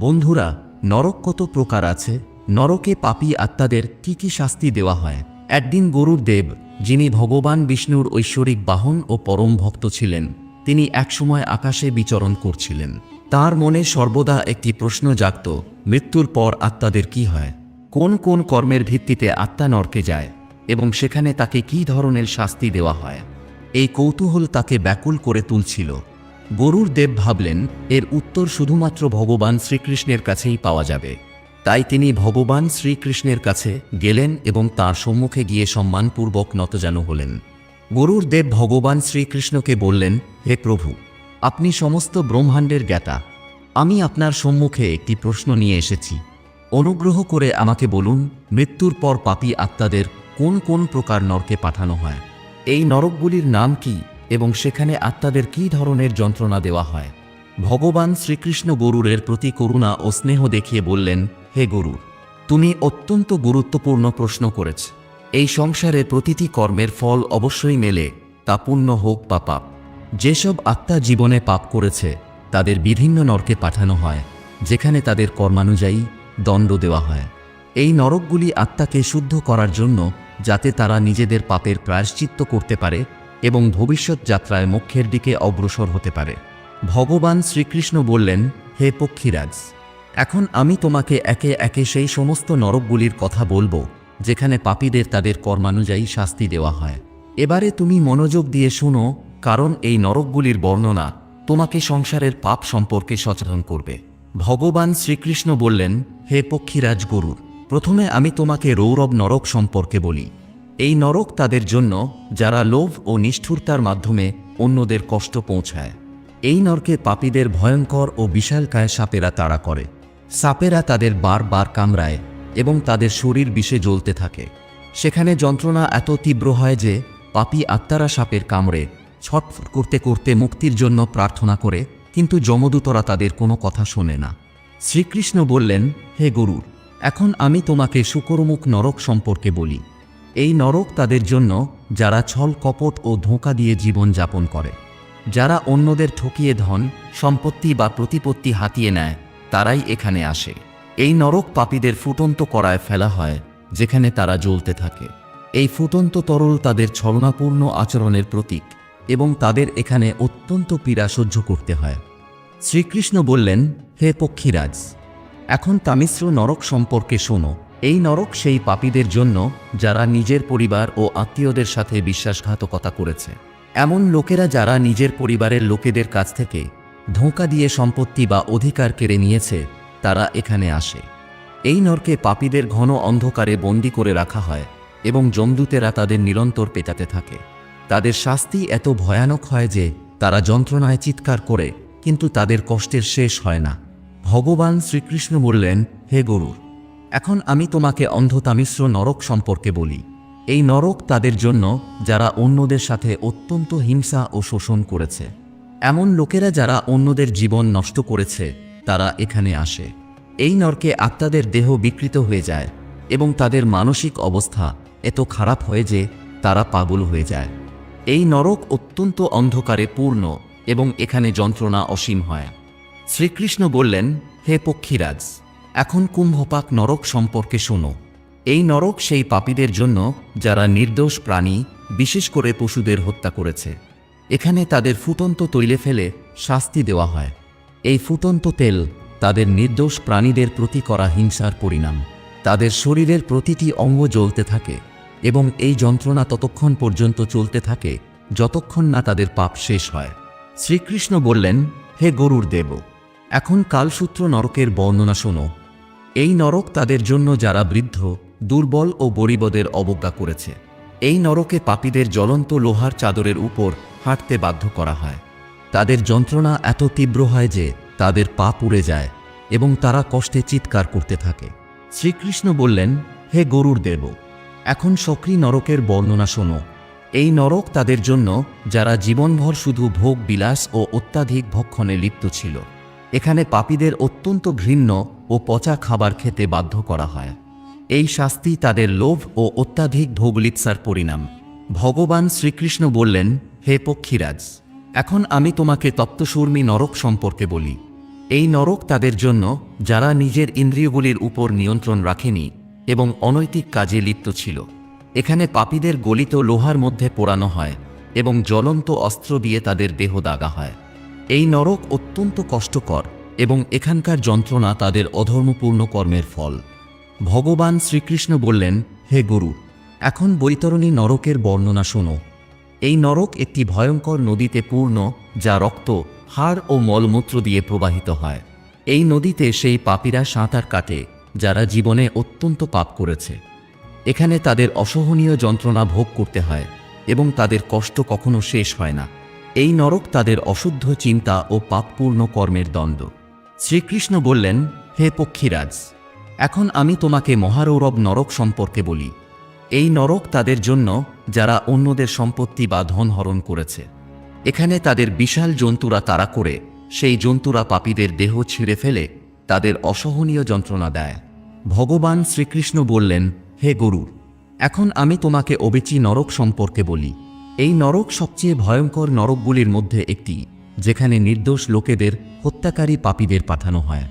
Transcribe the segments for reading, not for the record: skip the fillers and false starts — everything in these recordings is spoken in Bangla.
বন্ধুরা, নরক কত প্রকার আছে? নরকে পাপী আত্মাদের কি কি শাস্তি দেওয়া হয়? একদিন গরুর দেব, যিনি ভগবান বিষ্ণুর ঐশ্বরিক বাহন ও পরম ভক্ত ছিলেন, তিনি একসময় আকাশে বিচরণ করছিলেন। তার মনে সর্বদা একটি প্রশ্ন জাগত, মৃত্যুর পর আত্মাদের কি হয়? কোন কোন কর্মের ভিত্তিতে আত্মা নরকে যায় এবং সেখানে তাকে কী ধরনের শাস্তি দেওয়া হয়? এই কৌতূহল তাকে ব্যাকুল করে তুলছিল। গরুর দেব ভাবলেন, এর উত্তর শুধুমাত্র ভগবান শ্রীকৃষ্ণের কাছেই পাওয়া যাবে। তাই তিনি ভগবান শ্রীকৃষ্ণের কাছে গেলেন এবং তাঁর সম্মুখে গিয়ে সম্মানপূর্বক নতজানু হলেন। গরুর দেব ভগবান শ্রীকৃষ্ণকে বললেন, হে প্রভু, আপনি সমস্ত ব্রহ্মাণ্ডের জ্ঞাতা। আমি আপনার সম্মুখে একটি প্রশ্ন নিয়ে এসেছি। অনুগ্রহ করে আমাকে বলুন, মৃত্যুর পর পাপী আত্মাদের কোন কোন প্রকার নরকে পাঠানো হয়? এই নরকগুলির নাম কি এবং সেখানে আত্মাদের কী ধরনের যন্ত্রণা দেওয়া হয়? ভগবান শ্রীকৃষ্ণ গরুরের প্রতি করুণা ও স্নেহ দেখিয়ে বললেন, হে গরুর, তুমি অত্যন্ত গুরুত্বপূর্ণ প্রশ্ন করেছ। এই সংসারে প্রতিটি কর্মের ফল অবশ্যই মেলে, তা পুণ্য হোক বা পাপ। যেসব আত্মা জীবনে পাপ করেছে তাদের বিভিন্ন নরকে পাঠানো হয়, যেখানে তাদের কর্মানুযায়ী দণ্ড দেওয়া হয়। এই নরকগুলি আত্মাকে শুদ্ধ করার জন্য, যাতে তারা নিজেদের পাপের প্রায়শ্চিত্ত করতে পারে এবং ভবিষ্যৎ যাত্রায় মোক্ষের দিকে অগ্রসর হতে পারে। ভগবান শ্রীকৃষ্ণ বললেন, হে পক্ষীরাজ, এখন আমি তোমাকে একে একে সেই সমস্ত নরকগুলির কথা বলবো যেখানে পাপীদের তাদের কর্মানুযায়ী শাস্তি দেওয়া হয়। এবারে তুমি মনোযোগ দিয়ে শোনো, কারণ এই নরকগুলির বর্ণনা তোমাকে সংসারের পাপ সম্পর্কে সচেতন করবে। ভগবান শ্রীকৃষ্ণ বললেন, হে পক্ষীরাজ গরুর, প্রথমে আমি তোমাকে রৌরব নরক সম্পর্কে বলি। এই নরক তাদের জন্য যারা লোভ ও নিষ্ঠুরতার মাধ্যমে অন্যদের কষ্ট পৌঁছায়। এই নরকে পাপীদের ভয়ঙ্কর ও বিশালকায় সাপেরা তাড়া করে। সাপেরা তাদের বারবার কামড়ায় এবং তাদের শরীর বিষে জ্বলতে থাকে। সেখানে যন্ত্রণা এত তীব্র হয় যে পাপী আত্মারা সাপের কামড়ে ছটফট করতে করতে মুক্তির জন্য প্রার্থনা করে, কিন্তু যমদূতরা তাদের কোনো কথা শোনে না। শ্রীকৃষ্ণ বললেন, হে গরুর, এখন আমি তোমাকে শুকরমুখ নরক সম্পর্কে বলি। এই নরক তাদের জন্য যারা ছল কপট ও ধোঁকা দিয়ে জীবন যাপন করে। যারা অন্যদের ঠকিয়ে ধন সম্পত্তি বা প্রতিপত্তি হাতিয়ে নেয়, তারাই এখানে আসে। এই নরক পাপীদের ফুটন্ত কড়ায় ফেলা হয়, যেখানে তারা জ্বলতে থাকে। এই ফুটন্ত তরল তাদের ছলনাপূর্ণ আচরণের প্রতীক এবং তাদের এখানে অত্যন্ত পীড়া সহ্য করতে হয়। শ্রীকৃষ্ণ বললেন, হে পক্ষীরাজ, এখন তামিশ্র নরক সম্পর্কে শোনো। এই নরক সেই পাপীদের জন্য যারা নিজের পরিবার ও আত্মীয়দের সাথে বিশ্বাসঘাতকতা করেছে। এমন লোকেরা যারা নিজের পরিবারের লোকেদের কাছ থেকে ধোঁকা দিয়ে সম্পত্তি বা অধিকার কেড়ে নিয়েছে, তারা এখানে আসে। এই নরকে পাপীদের ঘন অন্ধকারে বন্দী করে রাখা হয় এবং যমদূতেরা তাদের নিরন্তর পেটাতে থাকে। তাদের শাস্তি এত ভয়ানক হয় যে তারা যন্ত্রণায় চিৎকার করে, কিন্তু তাদের কষ্টের শেষ হয় না। ভগবান শ্রীকৃষ্ণ বললেন, হে গরুর, এখন আমি তোমাকে অন্ধতামিশ্র নরক সম্পর্কে বলি। এই নরক তাদের জন্য যারা অন্যদের সাথে অত্যন্ত হিংসা ও শোষণ করেছে। এমন লোকেরা যারা অন্যদের জীবন নষ্ট করেছে, তারা এখানে আসে। এই নরকে আত্মাদের দেহ বিকৃত হয়ে যায় এবং তাদের মানসিক অবস্থা এত খারাপ হয় যে তারা পাগল হয়ে যায়। এই নরক অত্যন্ত অন্ধকারে পূর্ণ এবং এখানে যন্ত্রণা অসীম হয়। শ্রীকৃষ্ণ বললেন, হে পক্ষীরাজ, এখন কুম্ভপাক নরক সম্পর্কে শোনো। এই নরক সেই পাপীদের জন্য যারা নির্দোষ প্রাণী, বিশেষ করে পশুদের হত্যা করেছে। এখানে তাদের ফুটন্ত তৈলে ফেলে শাস্তি দেওয়া হয়। এই ফুটন্ত তেল তাদের নির্দোষ প্রাণীদের প্রতি করা হিংসার পরিণাম। তাদের শরীরের প্রতিটি অঙ্গ জ্বলতে থাকে এবং এই যন্ত্রণা ততক্ষণ পর্যন্ত চলতে থাকে যতক্ষণ না তাদের পাপ শেষ হয়। শ্রীকৃষ্ণ বললেন, হে গরুর দেব, এখন কালসূত্র নরকের বর্ণনা শোনো। এই নরক তাদের জন্য যারা বৃদ্ধ, দুর্বল ও গরিবদের অবজ্ঞা করেছে। এই নরকে পাপীদের জ্বলন্ত লোহার চাদরের উপর হাঁটতে বাধ্য করা হয়। তাদের যন্ত্রণা এত তীব্র হয় যে তাদের পা পুড়ে যায় এবং তারা কষ্টে চিৎকার করতে থাকে। শ্রীকৃষ্ণ বললেন, হে গরুর দেব, এখন শক্রী নরকের বর্ণনা শোনো। এই নরক তাদের জন্য যারা জীবনভর শুধু ভোগ বিলাস ও অত্যাধিক ভক্ষণে লিপ্ত ছিল। এখানে পাপীদের অত্যন্ত ঘৃণ্য ও পচা খাবার খেতে বাধ্য করা হয়। এই শাস্তি তাদের লোভ ও অত্যাধিক ভোগলিপ্সার পরিণাম। ভগবান শ্রীকৃষ্ণ বললেন, হে পক্ষীরাজ, এখন আমি তোমাকে তপ্তশূর্মী নরক সম্পর্কে বলি। এই নরক তাদের জন্য যারা নিজের ইন্দ্রিয়গুলির উপর নিয়ন্ত্রণ রাখেনি এবং অনৈতিক কাজে লিপ্ত ছিল। এখানে পাপীদের গলিত লোহার মধ্যে পোড়ানো হয় এবং জ্বলন্ত অস্ত্র দিয়ে তাদের দেহ দাগা হয়। এই নরক অত্যন্ত কষ্টকর এবং এখানকার যন্ত্রণা তাদের অধর্মপূর্ণ কর্মের ফল। ভগবান শ্রীকৃষ্ণ বললেন, হে গুরু, এখন বৈতরণী নরকের বর্ণনা শোনো। এই নরক একটি ভয়ঙ্কর নদীতে পূর্ণ, যা রক্ত, হাড় ও মলমূত্র দিয়ে প্রবাহিত হয়। এই নদীতে সেই পাপীরা সাঁতার কাটে যারা জীবনে অত্যন্ত পাপ করেছে। এখানে তাদের অসহনীয় যন্ত্রণা ভোগ করতে হয় এবং তাদের কষ্ট কখনো শেষ হয় না। এই নরক তাদের অশুদ্ধ চিন্তা ও পাপপূর্ণ কর্মের দণ্ড। শ্রীকৃষ্ণ বললেন, হে পক্ষীরাজ, এখন আমি তোমাকে মহারৌরব নরক সম্পর্কে বলি। এই নরক তাদের জন্য যারা অন্যদের সম্পত্তি বা ধন হরণ করেছে। এখানে তাদের বিশাল জন্তুরা তাড়া করে সেই জন্তুরা পাপীদের দেহ ছিঁড়ে ফেলে তাদের অসহনীয় যন্ত্রণা দেয়। ভগবান শ্রীকৃষ্ণ বললেন, হে গুরু, এখন আমি তোমাকে অবিচি নরক সম্পর্কে বলি। এই নরক সবচেয়ে ভয়ঙ্কর নরকগুলির মধ্যে একটি, যেখানে নির্দোষ লোকেদের হত্যাকারী পাপীদের পাঠানো হয়।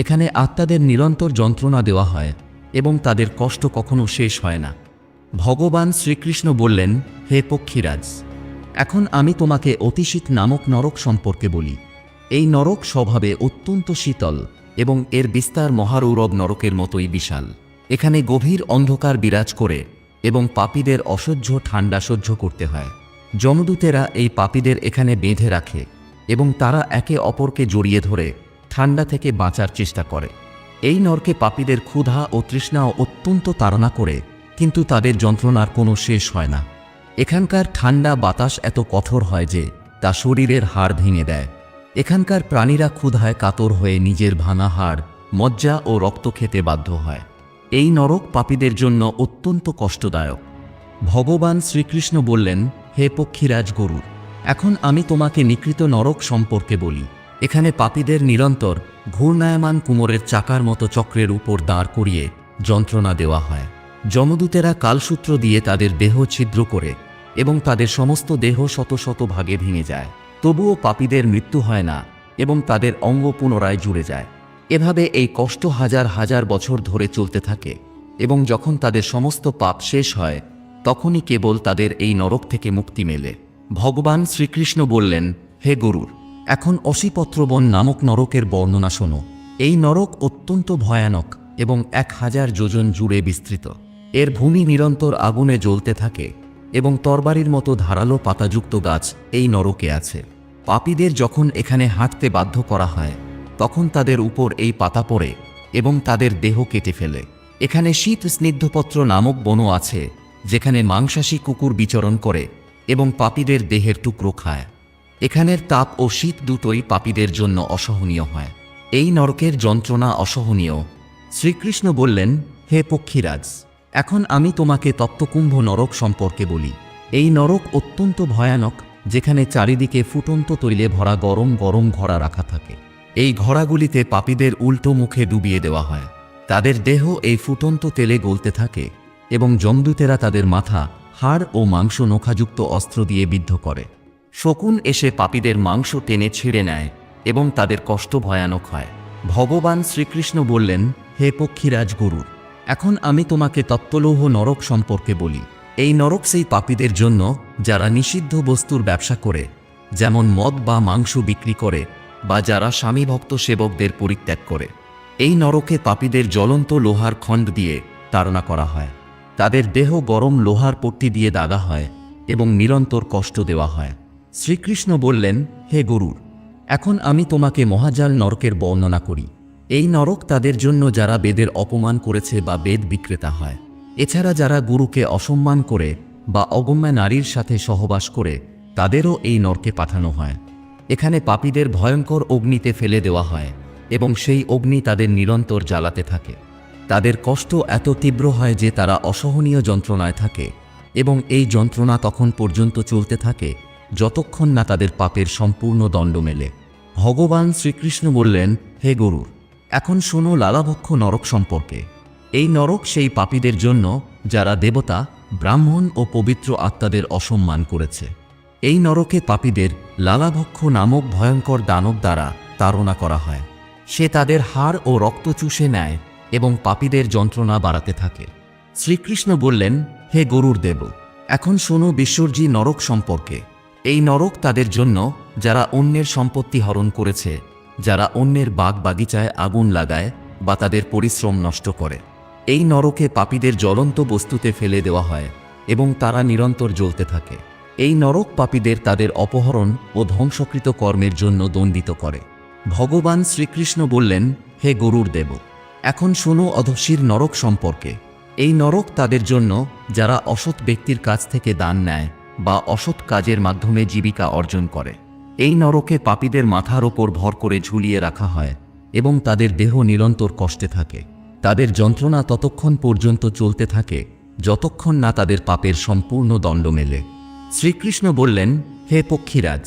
এখানে আত্মাদের নিরন্তর যন্ত্রণা দেওয়া হয় এবং তাদের কষ্ট কখনো শেষ হয় না। ভগবান শ্রীকৃষ্ণ বললেন, হে পক্ষীরাজ, এখন আমি তোমাকে অতিশীত নামক নরক সম্পর্কে বলি। এই নরক স্বভাবে অত্যন্ত শীতল এবং এর বিস্তার মহারৌরব নরকের মতোই বিশাল। এখানে গভীর অন্ধকার বিরাজ করে এবং পাপীদের অসহ্য ঠান্ডা সহ্য করতে হয়। যমদূতেরা এই পাপীদের এখানে বেঁধে রাখে এবং তারা একে অপরকে জড়িয়ে ধরে ঠান্ডা থেকে বাঁচার চেষ্টা করে। এই নরকে পাপীদের ক্ষুধা ও তৃষ্ণাও অত্যন্ত তাড়না করে, কিন্তু তাদের যন্ত্রণার কোনো শেষ হয় না। এখানকার ঠান্ডা বাতাস এত কঠোর হয় যে তা শরীরের হাড় ভেঙে দেয়। এখানকার প্রাণীরা ক্ষুধায় কাতর হয়ে নিজের ভাঙা হাড়, মজ্জা ও রক্ত খেতে বাধ্য হয়। এই নরক পাপীদের জন্য অত্যন্ত কষ্টদায়ক। ভগবান শ্রীকৃষ্ণ বললেন, হে পক্ষীরাজ গরুর, এখন আমি তোমাকে নিকৃত নরক সম্পর্কে বলি। এখানে পাপীদের নিরন্তর ঘূর্ণায়মান কুমোরের চাকার মতো চক্রের উপর দাঁড় করিয়ে যন্ত্রণা দেওয়া হয়। যমদূতেরা কালসূত্র দিয়ে তাদের দেহ ছিদ্র করে এবং তাদের সমস্ত দেহ শত শত ভাগে ভেঙে যায়। তবুও পাপীদের মৃত্যু হয় না এবং তাদের অঙ্গ পুনরায় জুড়ে যায়। এভাবে এই কষ্ট হাজার হাজার বছর ধরে চলতে থাকে এবং যখন তাদের সমস্ত পাপ শেষ হয়, তখনই কেবল তাদের এই নরক থেকে মুক্তি মেলে। ভগবান শ্রীকৃষ্ণ বললেন, হে গরুর, এখন অসিপত্রবন নামক নরকের বর্ণনা শোনো। এই নরক অত্যন্ত ভয়ানক এবং 1000 যোজন জুড়ে বিস্তৃত। এর ভূমি নিরন্তর আগুনে জ্বলতে থাকে এবং তরবারির মতো ধারালো পাতাযুক্ত গাছ এই নরকে আছে। পাপীদের যখন এখানে হাঁটতে বাধ্য করা হয়, তখন তাদের উপর এই পাতা পড়ে এবং তাদের দেহ কেটে ফেলে। এখানে শীত স্নিগ্ধপত্র নামক বনও আছে, যেখানে মাংসাশী কুকুর বিচরণ করে এবং পাপীদের দেহের টুকরো খায়। এখানের তাপ ও শীত দুটোই পাপীদের জন্য অসহনীয় হয়। এই নরকের যন্ত্রণা অসহনীয়। শ্রীকৃষ্ণ বললেন, হে পক্ষীরাজ, এখন আমি তোমাকে তপ্তকুম্ভ নরক সম্পর্কে বলি। এই নরক অত্যন্ত ভয়ানক, যেখানে চারিদিকে ফুটন্ত তৈলে ভরা গরম গরম ঘড়া রাখা থাকে। এই ঘড়াগুলিতে পাপীদের উল্টো মুখে ডুবিয়ে দেওয়া হয়। তাদের দেহ এই ফুটন্ত তেলে গলতে থাকে এবং যমদূতেরা তাদের মাথা, হাড় ও মাংস নখাযুক্ত অস্ত্র দিয়ে বিদ্ধ করে। শকুন এসে পাপীদের মাংস টেনে ছিঁড়ে নেয় এবং তাদের কষ্ট ভয়ানক হয়। ভগবান শ্রীকৃষ্ণ বললেন, হে পক্ষীরাজ গরুর, এখন আমি তোমাকে তপ্তলৌহ নরক সম্পর্কে বলি। এই নরক সেই পাপীদের জন্য যারা নিষিদ্ধ বস্তুর ব্যবসা করে, যেমন মদ বা মাংস বিক্রি করে, বা যারা স্বামীভক্ত সেবকদের পরিত্যাগ করে। এই নরকে পাপীদের জ্বলন্ত লোহার খণ্ড দিয়ে তাড়না করা হয়। তাদের দেহ গরম লোহার পট্টি দিয়ে দাগা হয় এবং নিরন্তর কষ্ট দেওয়া হয়। শ্রীকৃষ্ণ বললেন, হে গরুর, এখন আমি তোমাকে মহাজাল নরকের বর্ণনা করি। এই নরক তাদের জন্য যারা বেদের অপমান করেছে বা বেদ বিক্রেতা হয়। এছাড়া যারা গুরুকে অসম্মান করে বা অগম্যা নারীর সাথে সহবাস করে, তাদেরও এই নরকে পাঠানো হয়। এখানে পাপীদের ভয়ঙ্কর অগ্নিতে ফেলে দেওয়া হয় এবং সেই অগ্নি তাদের নিরন্তর জ্বালাতে থাকে। তাদের কষ্ট এত তীব্র হয় যে তারা অসহনীয় যন্ত্রণায় থাকে এবং এই যন্ত্রণা তখন পর্যন্ত চলতে থাকে যতক্ষণ না তাদের পাপের সম্পূর্ণ দণ্ড মেলে। ভগবান শ্রীকৃষ্ণ বললেন, হে গরুর, এখন শোনো লালাভক্ষ নরক সম্পর্কে। এই নরক সেই পাপীদের জন্য যারা দেবতা, ব্রাহ্মণ ও পবিত্র আত্মাদের অসম্মান করেছে। এই নরকে পাপীদের লালাভক্ষ নামক ভয়ঙ্কর দানব দ্বারা তাড়না করা হয়। সে তাদের হাড় ও রক্ত চুষে নেয় এবং পাপীদের যন্ত্রণা বাড়াতে থাকে। শ্রীকৃষ্ণ বললেন, হে গরুর দেব, এখন শোনো বিশ্বর্জী নরক সম্পর্কে। এই নরক তাদের জন্য যারা অন্যের সম্পত্তি হরণ করেছে, যারা অন্যের বাগ বাগিচায় আগুন লাগায় বা তাদের পরিশ্রম নষ্ট করে। এই নরকে পাপীদের জ্বলন্ত বস্তুতে ফেলে দেওয়া হয় এবং তারা নিরন্তর জ্বলতে থাকে। এই নরক পাপীদের তাদের অপহরণ ও ধ্বংসকৃত কর্মের জন্য দণ্ডিত করে। ভগবান শ্রীকৃষ্ণ বললেন, হে গরুর দেব, এখন শোনো অধঃশির নরক সম্পর্কে। এই নরক তাদের জন্য যারা অসৎ ব্যক্তির কাছ থেকে দান নেয় বা অসৎ কাজের মাধ্যমে জীবিকা অর্জন করে। এই নরকে পাপীদের মাথার ওপর ভর করে ঝুলিয়ে রাখা হয় এবং তাদের দেহ নিরন্তর কষ্টে থাকে। তাদের যন্ত্রণা ততক্ষণ পর্যন্ত চলতে থাকে যতক্ষণ না তাদের পাপের সম্পূর্ণ দণ্ড মেলে। শ্রীকৃষ্ণ বললেন, হে পক্ষীরাজ,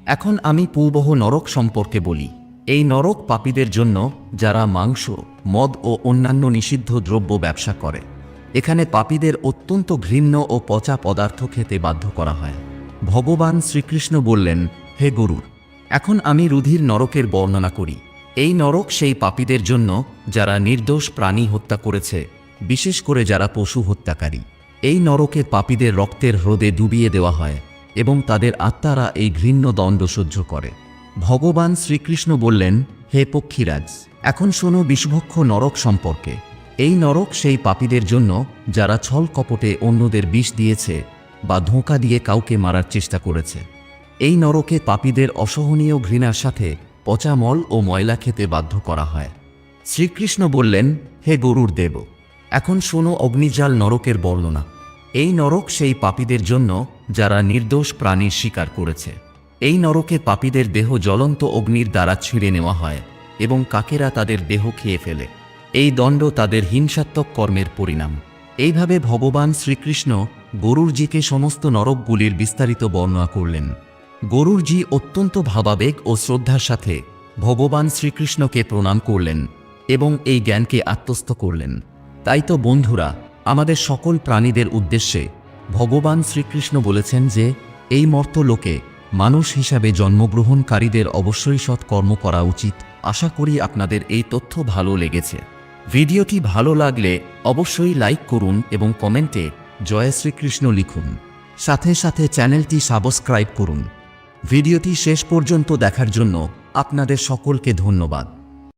এখন আমি পূর্বহ নরক সম্পর্কে বলি। এই নরক পাপীদের জন্য যারা মাংস, মদ ও অন্যান্য নিষিদ্ধ দ্রব্য ব্যবসা করে। এখানে পাপীদের অত্যন্ত ঘৃণ্য ও পচা পদার্থ খেতে বাধ্য করা হয়। ভগবান শ্রীকৃষ্ণ বললেন, হে গরুর, এখন আমি রুধির নরকের বর্ণনা করি। এই নরক সেই পাপীদের জন্য যারা নির্দোষ প্রাণী হত্যা করেছে, বিশেষ করে যারা পশু হত্যাকারী। এই নরকে পাপীদের রক্তের হ্রদে ডুবিয়ে দেওয়া হয় এবং তাদের আত্মারা এই ঘৃণ্য দণ্ড সহ্য করে। ভগবান শ্রীকৃষ্ণ বললেন, হে পক্ষীরাজ, এখন শোনো বিষভক্ষ নরক সম্পর্কে। এই নরক সেই পাপীদের জন্য যারা ছল কপটে অন্যদের বিষ দিয়েছে বা ধোঁকা দিয়ে কাউকে মারার চেষ্টা করেছে। এই নরকে পাপীদের অসহনীয় ঘৃণার সাথে পচা মল ও ময়লা খেতে বাধ্য করা হয়। শ্রীকৃষ্ণ বললেন, হে গরুর দেব, এখন শোনো অগ্নিজাল নরকের বর্ণনা। এই নরক সেই পাপীদের জন্য যারা নির্দোষ প্রাণীর শিকার করেছে। এই নরকে পাপীদের দেহ জ্বলন্ত অগ্নির দ্বারা ছিঁড়ে নেওয়া হয় এবং কাকেরা তাদের দেহ খেয়ে ফেলে। এই দণ্ড তাদের হিংসাত্মক কর্মের পরিণাম। এইভাবে ভগবান শ্রীকৃষ্ণ গরুরজিকে সমস্ত নরকগুলির বিস্তারিত বর্ণনা করলেন। গরুরজি অত্যন্ত ভাবাবেগ ও শ্রদ্ধার সাথে ভগবান শ্রীকৃষ্ণকে প্রণাম করলেন এবং এই জ্ঞানকে আত্মস্থ করলেন। তাই তো বন্ধুরা, আমাদের সকল প্রাণীদের উদ্দেশ্যে ভগবান শ্রীকৃষ্ণ বলেছেন যে এই মর্তলোকে মানুষ হিসাবে জন্মগ্রহণকারীদের অবশ্যই সৎ কর্ম করা উচিত। আশা করি আপনাদের এই তথ্য ভালো লেগেছে। ভিডিওটি ভালো লাগলে অবশ্যই লাইক করুন এবং কমেন্টে জয় শ্রীকৃষ্ণ লিখুন। সাথে সাথে চ্যানেলটি সাবস্ক্রাইব করুন। ভিডিওটি শেষ পর্যন্ত দেখার জন্য আপনাদের সকলকে ধন্যবাদ।